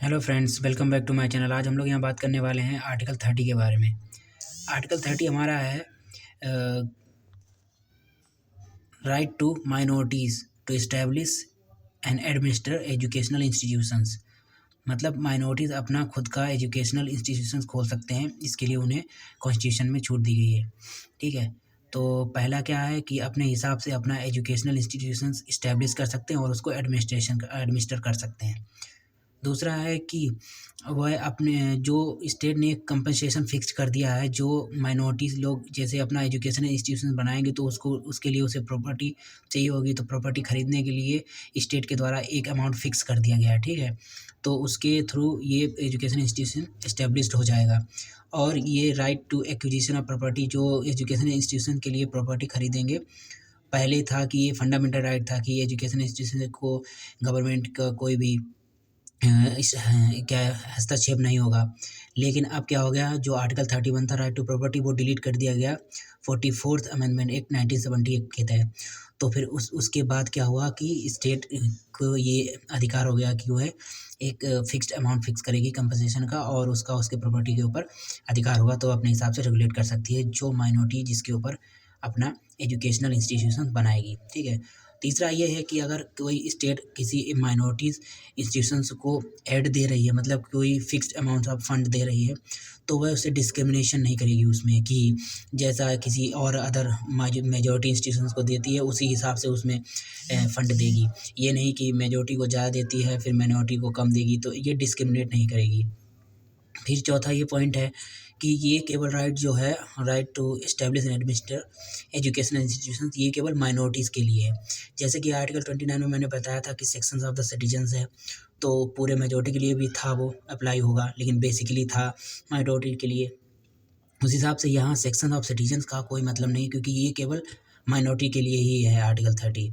Hello friends, welcome back to my channel. आज हम लोग यहाँ बात करने वाले हैं आर्टिकल 30 के बारे में। आर्टिकल 30 हमारा है right to minorities to establish and administer educational institutions. मतलब माइनॉरिटीज़ अपना खुद का एजुकेशनल इंस्टीट्यूशंस खोल सकते हैं, इसके लिए उन्हें कॉन्स्टिट्यूशन में छूट दी गई है। ठीक है, तो पहला क्या है कि अपने हिसाब से अपना एजुकेशनल इंस्टीट्यूशंस इस्टेब्लिश कर सकते हैं और उसको एडमिनिस्टर कर सकते हैं। दूसरा है कि वह अपने जो स्टेट ने कंपनसेशन फिक्स कर दिया है, जो माइनॉरिटीज़ लोग जैसे अपना एजुकेशन इंस्टीट्यूशन बनाएंगे तो उसको उसके लिए उसे प्रॉपर्टी चाहिए होगी, तो प्रॉपर्टी खरीदने के लिए स्टेट के द्वारा एक अमाउंट फिक्स कर दिया गया है। ठीक है, तो उसके थ्रू ये एजुकेशन इंस्टीट्यूशन इस्टेब्लिश्ड हो जाएगा। और ये right to acquisition of property, जो एजुकेशन इंस्टीट्यूशन के लिए प्रॉपर्टी खरीदेंगे, पहले था कि ये फंडामेंटल राइट था कि एजुकेशन इंस्टीट्यूशन को गवर्नमेंट का कोई भी क्या हस्तक्षेप नहीं होगा। लेकिन अब क्या हो गया, जो आर्टिकल 31 था राइट टू प्रॉपर्टी, वो डिलीट कर दिया गया 44th अमेंडमेंट एक्ट 1978 के तहत। तो फिर उसके बाद क्या हुआ कि स्टेट को ये अधिकार हो गया कि वह एक फिक्स्ड अमाउंट फिक्स करेगी कंपनसेशन का, और उसका उसके प्रॉपर्टी के ऊपर अधिकार होगा, तो अपने हिसाब से रेगुलेट कर सकती है जो माइनॉरिटी जिसके ऊपर अपना एजुकेशनल इंस्टीट्यूशन बनाएगी। ठीक है, तीसरा ये है कि अगर कोई स्टेट किसी माइनॉरिटीज़ इंस्टीट्यूशंस को ऐड दे रही है, मतलब कोई फिक्स्ड अमाउंट ऑफ फंड दे रही है, तो वह उसे डिस्क्रिमिनेशन नहीं करेगी उसमें कि जैसा किसी और अदर मेजॉरिटी इंस्टीट्यूशंस को देती है उसी हिसाब से उसमें फ़ंड देगी। ये नहीं कि मेजॉरिटी को ज़्यादा देती है फिर माइनॉरिटी को कम देगी, तो ये डिस्क्रिमिनेट नहीं करेगी। फिर चौथा ये पॉइंट है कि ये केवल राइट जो है, right to establish and administer educational institutions, ये केवल माइनॉरिटीज़ के लिए है। जैसे कि आर्टिकल 29 में मैंने बताया था कि सेक्शंस ऑफ द सिटीजन्स है, तो पूरे मेजॉरिटी के लिए भी था वो अप्लाई होगा, लेकिन बेसिकली था माइनॉरिटी के लिए। उस हिसाब से यहाँ सेक्शन ऑफ सिटीजन्स का कोई मतलब नहीं, क्योंकि ये केवल माइनॉरिटी के लिए ही है आर्टिकल 30।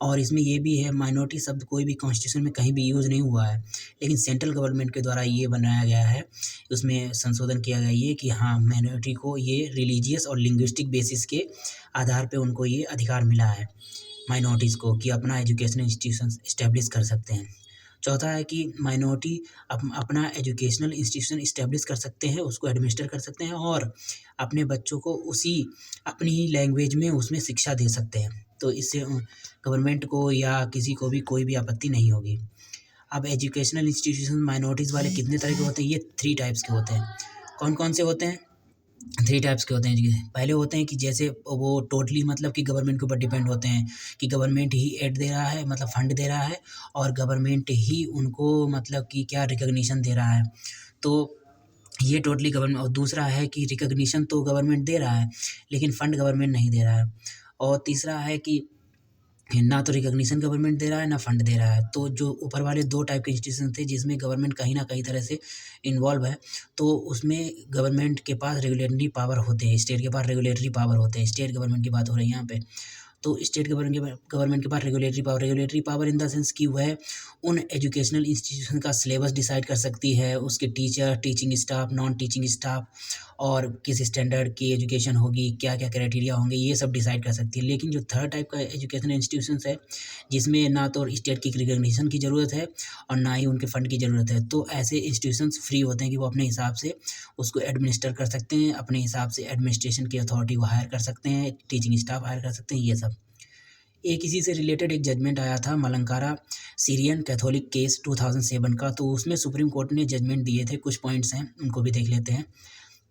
और इसमें ये भी है, माइनॉरिटी शब्द कोई भी कॉन्स्टिट्यूशन में कहीं भी यूज़ नहीं हुआ है, लेकिन सेंट्रल गवर्नमेंट के द्वारा ये बनाया गया है, उसमें संशोधन किया गया ये कि हाँ, माइनॉरिटी को ये रिलीजियस और लिंग्विस्टिक बेसिस के आधार पे उनको ये अधिकार मिला है माइनॉरिटीज़ को कि अपना एजुकेशनल इंस्टीट्यूशन इस्टेब्लिश कर सकते हैं। चौथा है कि माइनॉरिटी अपना एजुकेशनल इंस्टीट्यूशन इस्टेब्लिश कर सकते हैं, उसको एडमिनिस्टर कर सकते हैं और अपने बच्चों को उसी अपनी ही लैंग्वेज में उसमें शिक्षा दे सकते हैं। तो इससे गवर्नमेंट को या किसी को भी कोई भी आपत्ति नहीं होगी। अब एजुकेशनल इंस्टीट्यूशन माइनॉरिटीज़ वाले कितने तरह के होते हैं? ये 3 टाइप्स के होते हैं। कौन-कौन से होते हैं? 3 टाइप्स के होते हैं जी। पहले होते हैं कि जैसे वो टोटली मतलब कि गवर्नमेंट के ऊपर डिपेंड होते हैं कि गवर्नमेंट ही एड दे रहा है, मतलब फंड दे रहा है, और गवर्नमेंट ही उनको मतलब कि क्या रिकॉग्निशन दे रहा है। तो ये टोटली गवर्नमेंट। और दूसरा है कि रिकॉग्निशन तो गवर्नमेंट दे रहा है, लेकिन फंड गवर्नमेंट नहीं दे रहा है। और तीसरा है कि ना तो रिकॉग्निशन गवर्नमेंट दे रहा है, ना फंड दे रहा है। तो जो ऊपर वाले 2 टाइप के इंस्टीट्यूशन थे जिसमें गवर्नमेंट कहीं न कहीं तरह से इन्वॉल्व है, तो उसमें गवर्नमेंट के पास रेगुलेटरी पावर होते हैं, स्टेट के पास रेगुलेटरी पावर होते हैं। स्टेट गवर्नमेंट की बात हो रही है यहाँ पे। तो स्टेट गवर्नमेंट के पास regulatory power in the sense कि वह उन एजुकेशनल इंस्टीट्यूशन का सिलेबस डिसाइड कर सकती है, उसके teacher, teaching staff, non teaching staff, और किस स्टैंडर्ड की एजुकेशन होगी, क्या-क्या क्राइटेरिया होंगे, ये सब डिसाइड कर सकती है। लेकिन जो थर्ड टाइप का एजुकेशनल इंस्टीट्यूशंस है, जिसमें ना तो स्टेट की रिकॉग्निशन की ज़रूरत है और ना ही उनके फंड की ज़रूरत है, तो ऐसे इंस्टीट्यूशंस फ्री होते हैं कि वो अपने हिसाब से उसको एडमिनिस्टर कर सकते हैं, अपने हिसाब से एडमिनिस्ट्रेशन की अथॉरिटी को हायर कर सकते हैं, टीचिंग स्टाफ हायर कर सकते हैं, ये सब। एक इसी से रिलेटेड एक जजमेंट आया था, मलंकारा सीरियन कैथोलिक केस 2007 का, तो उसमें सुप्रीम कोर्ट ने जजमेंट दिए थे। कुछ पॉइंट्स हैं, उनको भी देख लेते हैं।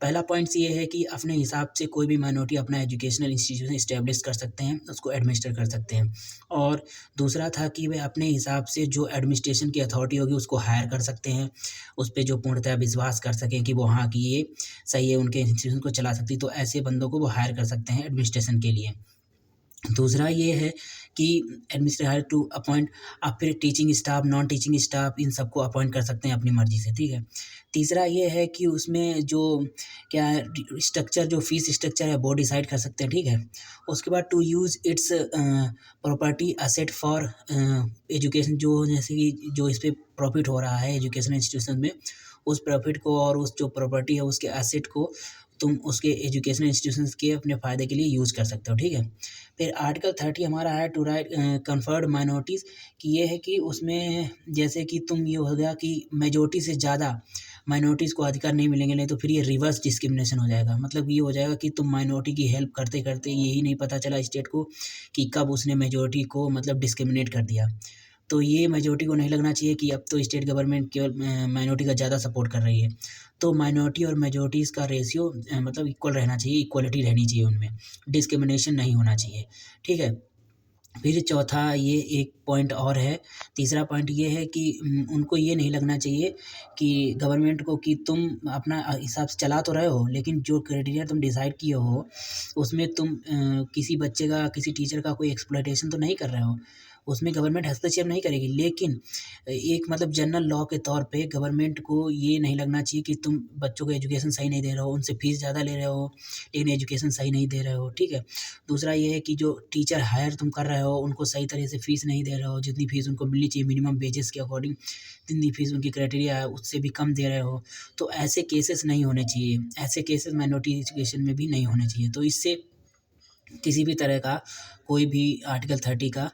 पहला पॉइंट्स ये है कि अपने हिसाब से कोई भी माइनॉरिटी अपना एजुकेशनल इंस्टीट्यूशन इस्टेब्लिश कर सकते हैं, उसको एडमिनिस्टर कर सकते हैं। और दूसरा था कि वे अपने हिसाब से जो एडमिनिस्ट्रेशन की अथॉरिटी होगी उसको हायर कर सकते हैं, उस पे जो पूर्णतः विश्वास कर सकें कि वो हाँ, कि ये सही है, उनके इंस्टीट्यूशन को चला सकती है, तो ऐसे बंदों को वो हायर कर सकते हैं एडमिनिस्ट्रेशन के लिए। दूसरा ये है कि एडमिनिस्ट्रेटर हायर टू अपॉइंट, आप फिर teaching staff, non teaching staff, इन सबको अपॉइंट कर सकते हैं अपनी मर्ज़ी से। ठीक है। तीसरा ये है कि उसमें जो क्या है स्ट्रक्चर, जो फ़ीस स्ट्रक्चर है वो डिसाइड कर सकते हैं। ठीक है। उसके बाद to use its property asset for education, जो जैसे कि जो इस पे प्रॉफ़िट हो रहा है एजुकेशन इंस्टीट्यूशन में, उस प्रॉफ़िट को और उस जो प्रॉपर्टी है उसके एसेट को तुम उसके एजुकेशनल इंस्टीट्यूशंस के अपने फ़ायदे के लिए यूज़ कर सकते हो। ठीक है। फिर आर्टिकल 30 हमारा है टू राइट कन्फर्ड माइनॉरिटीज़, कि ये है कि उसमें जैसे कि तुम ये हो गया कि मेजॉरिटी से ज़्यादा माइनॉरिटीज़ को अधिकार नहीं मिलेंगे, नहीं तो फिर ये रिवर्स डिस्क्रिमिनेशन हो जाएगा। मतलब ये हो जाएगा कि तुम माइनॉरिटी की हेल्प करते करते यही नहीं पता चला स्टेट को कि कब उसने मेजॉरिटी को मतलब डिस्क्रिमिनेट कर दिया। तो ये मेजॉरिटी को नहीं लगना चाहिए कि अब तो स्टेट गवर्नमेंट केवल माइनॉरिटी का ज़्यादा सपोर्ट कर रही है। तो माइनॉरिटी और मेजॉरिटीज़ का रेशियो मतलब इक्वल रहना चाहिए, इक्वलिटी रहनी चाहिए उनमें, डिस्क्रिमिनेशन नहीं होना चाहिए, ठीक है। फिर चौथा ये एक पॉइंट और है, तीसरा पॉइंट ये है कि उनको ये नहीं लगना चाहिए कि गवर्नमेंट को कि तुम अपना हिसाब से चला तो रहे हो, लेकिन जो क्राइटेरिया तुम डिसाइड किए हो उसमें तुम किसी बच्चे का, किसी टीचर का कोई एक्सप्लॉयटेशन तो नहीं कर रहे हो, उसमें गवर्नमेंट हस्तक्षेप नहीं करेगी। लेकिन एक मतलब जनरल लॉ के तौर पे गवर्नमेंट को ये नहीं लगना चाहिए कि तुम बच्चों को एजुकेशन सही नहीं दे रहे हो, उनसे फीस ज़्यादा ले रहे हो लेकिन एजुकेशन सही नहीं दे रहे हो, ठीक है। दूसरा ये है कि जो टीचर हायर तुम कर रहे हो उनको सही तरह से फीस नहीं दे रहे हो, जितनी फीस उनको मिलनी चाहिए मिनिमम वेजेस के अकॉर्डिंग, जितनी फीस उनकी क्राइटेरिया है उससे भी कम दे रहे हो। तो ऐसे केसेस नहीं होने चाहिए, ऐसे केसेस माइनॉरिटी एजुकेशन में भी नहीं होने चाहिए। तो इससे किसी भी तरह का कोई भी आर्टिकल 30 का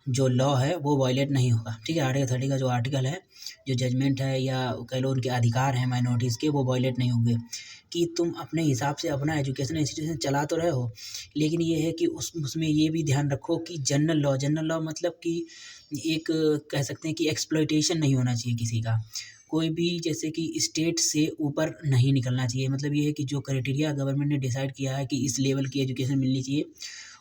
जो लॉ है वो वायलेट नहीं होगा, ठीक है। आर्टिकल 30 का जो आर्टिकल है, जो जजमेंट है या कह लो उनके अधिकार हैं माइनॉरिटीज़ के, वो वायलेट नहीं होंगे। कि तुम अपने हिसाब से अपना एजुकेशन इंस्टीट्यूशन चला तो रहे हो, लेकिन ये है कि उसमें ये भी ध्यान रखो कि जनरल लॉ मतलब कि एक कह सकते हैं कि एक्सप्लॉयटेशन नहीं होना चाहिए किसी का, कोई भी जैसे कि स्टेट से ऊपर नहीं निकलना चाहिए। मतलब ये है कि जो क्राइटेरिया गवर्नमेंट ने डिसाइड किया है कि इस लेवल की एजुकेशन मिलनी चाहिए,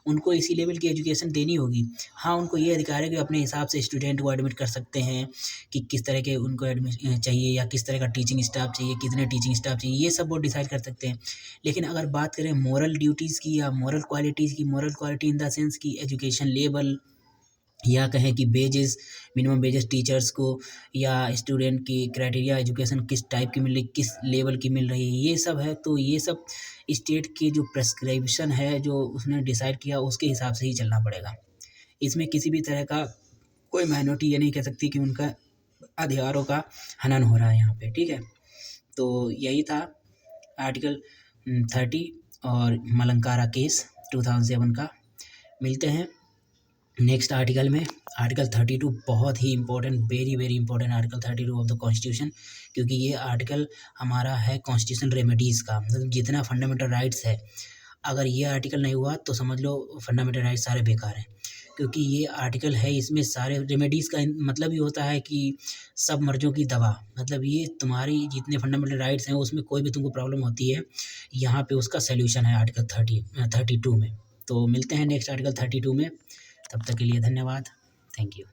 उनको इसी लेवल की एजुकेशन देनी होगी। हाँ, उनको ये अधिकार है कि अपने हिसाब से स्टूडेंट को एडमिट कर सकते हैं कि किस तरह के उनको चाहिए या किस तरह का टीचिंग स्टाफ चाहिए, कितने टीचिंग स्टाफ चाहिए, ये सब वो डिसाइड कर सकते हैं। लेकिन अगर बात करें मोरल ड्यूटीज़ की या मोरल क्वालिटीज़ की, moral quality in the sense कि एजुकेशन लेवल या कहें कि वेजेस, मिनिमम वेजेस टीचर्स को, या स्टूडेंट की क्राइटेरिया एजुकेशन किस टाइप की मिल रही, किस लेवल की मिल रही है, ये सब है। तो ये सब स्टेट की जो प्रेस्क्रिप्शन है, जो उसने डिसाइड किया उसके हिसाब से ही चलना पड़ेगा। इसमें किसी भी तरह का कोई माइनॉरिटी ये नहीं कह सकती कि उनका अधिकारों का हनन हो रहा है यहाँ पे, ठीक है। तो यही था आर्टिकल 30 और मलंकारा केस 2007 का। मिलते हैं नेक्स्ट आर्टिकल में। आर्टिकल 32 बहुत ही important, very very important article 32 of the constitution, क्योंकि ये आर्टिकल हमारा है कॉन्स्टिट्यूशन रेमेडीज़ का, मतलब जितना फंडामेंटल राइट्स है, अगर ये आर्टिकल नहीं हुआ तो समझ लो फंडामेंटल राइट्स सारे बेकार हैं। क्योंकि ये आर्टिकल है, इसमें सारे रेमेडीज़ का मतलब ये होता है कि सब मर्ज़ों की दवा, मतलब ये तुम्हारी जितने फंडामेंटल राइट्स हैं उसमें कोई भी तुमको प्रॉब्लम होती है, यहाँ पे उसका सल्यूशन है आर्टिकल 32 में। तो मिलते हैं नेक्स्ट आर्टिकल 32 में, तब तक के लिए धन्यवाद, थैंक यू।